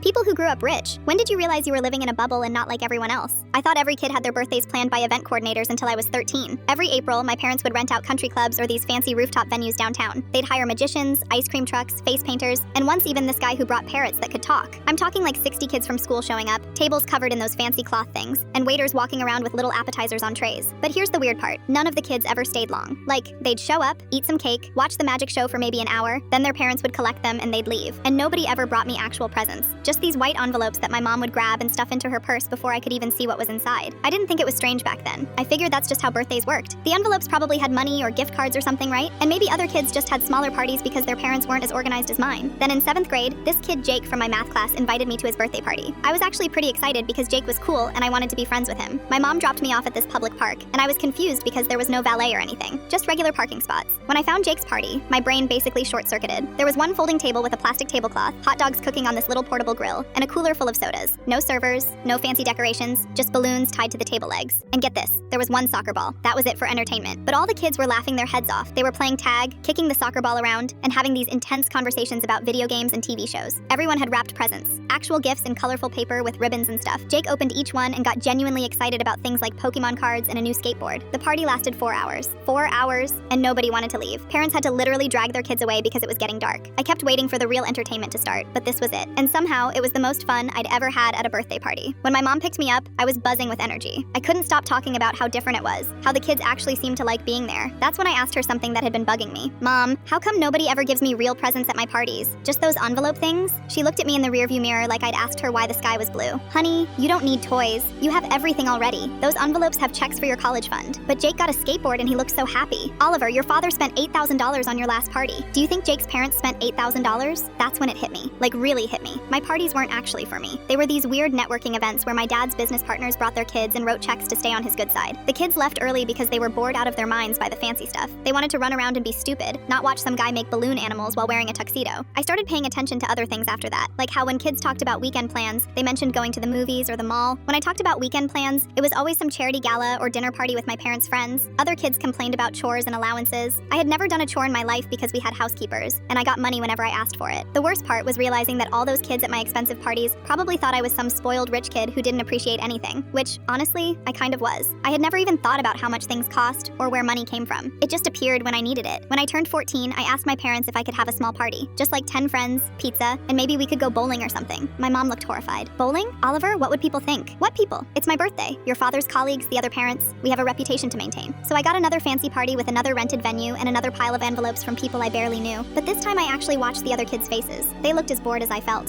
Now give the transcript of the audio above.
People who grew up rich. When did you realize you were living in a bubble and not like everyone else? I thought every kid had their birthdays planned by event coordinators until I was 13. Every April, my parents would rent out country clubs or these fancy rooftop venues downtown. They'd hire magicians, ice cream trucks, face painters, and once even this guy who brought parrots that could talk. I'm talking like 60 kids from school showing up, tables covered in those fancy cloth things, and waiters walking around with little appetizers on trays. But here's the weird part. None of the kids ever stayed long. Like, they'd show up, eat some cake, watch the magic show for maybe an hour, then their parents would collect them and they'd leave. And nobody ever brought me actual presents. Just these white envelopes that my mom would grab and stuff into her purse before I could even see what was inside. I didn't think it was strange back then. I figured that's just how birthdays worked. The envelopes probably had money or gift cards or something, right? And maybe other kids just had smaller parties because their parents weren't as organized as mine. Then in 7th grade, this kid Jake from my math class invited me to his birthday party. I was actually pretty excited because Jake was cool and I wanted to be friends with him. My mom dropped me off at this public park, and I was confused because there was no valet or anything, just regular parking spots. When I found Jake's party, my brain basically short-circuited. There was one folding table with a plastic tablecloth, hot dogs cooking on this little portable grill, and a cooler full of sodas. No servers, no fancy decorations, just balloons tied to the table legs. And get this, there was one soccer ball. That was it for entertainment. But all the kids were laughing their heads off. They were playing tag, kicking the soccer ball around, and having these intense conversations about video games and TV shows. Everyone had wrapped presents, actual gifts in colorful paper with ribbons and stuff. Jake opened each one and got genuinely excited about things like Pokemon cards and a new skateboard. The party lasted 4 hours. 4 hours, and nobody wanted to leave. Parents had to literally drag their kids away because it was getting dark. I kept waiting for the real entertainment to start, but this was it. And somehow, it was the most fun I'd ever had at a birthday party. When my mom picked me up, I was buzzing with energy. I couldn't stop talking about how different it was, how the kids actually seemed to like being there. That's when I asked her something that had been bugging me. Mom, how come nobody ever gives me real presents at my parties? Just those envelope things? She looked at me in the rearview mirror like I'd asked her why the sky was blue. Honey, you don't need toys. You have everything already. Those envelopes have checks for your college fund. But Jake got a skateboard and he looked so happy. Oliver, your father spent $8,000 on your last party. Do you think Jake's parents spent $8,000? That's when it hit me. Like, really hit me. My parties weren't actually for me. They were these weird networking events where my dad's business partners brought their kids and wrote checks to stay on his good side. The kids left early because they were bored out of their minds by the fancy stuff. They wanted to run around and be stupid, not watch some guy make balloon animals while wearing a tuxedo. I started paying attention to other things after that, like how when kids talked about weekend plans, they mentioned going to the movies or the mall. When I talked about weekend plans, it was always some charity gala or dinner party with my parents' friends. Other kids complained about chores and allowances. I had never done a chore in my life because we had housekeepers, and I got money whenever I asked for it. The worst part was realizing that all those kids at my expensive parties probably thought I was some spoiled rich kid who didn't appreciate anything, which, honestly, I kind of was. I had never even thought about how much things cost or where money came from. It just appeared when I needed it. When I turned 14, I asked my parents if I could have a small party, just like 10 friends, pizza, and maybe we could go bowling or something. My mom looked horrified. Bowling? Oliver, what would people think? What people? It's my birthday. Your father's colleagues, the other parents. We have a reputation to maintain. So I got another fancy party with another rented venue and another pile of envelopes from people I barely knew. But this time I actually watched the other kids' faces. They looked as bored as I felt.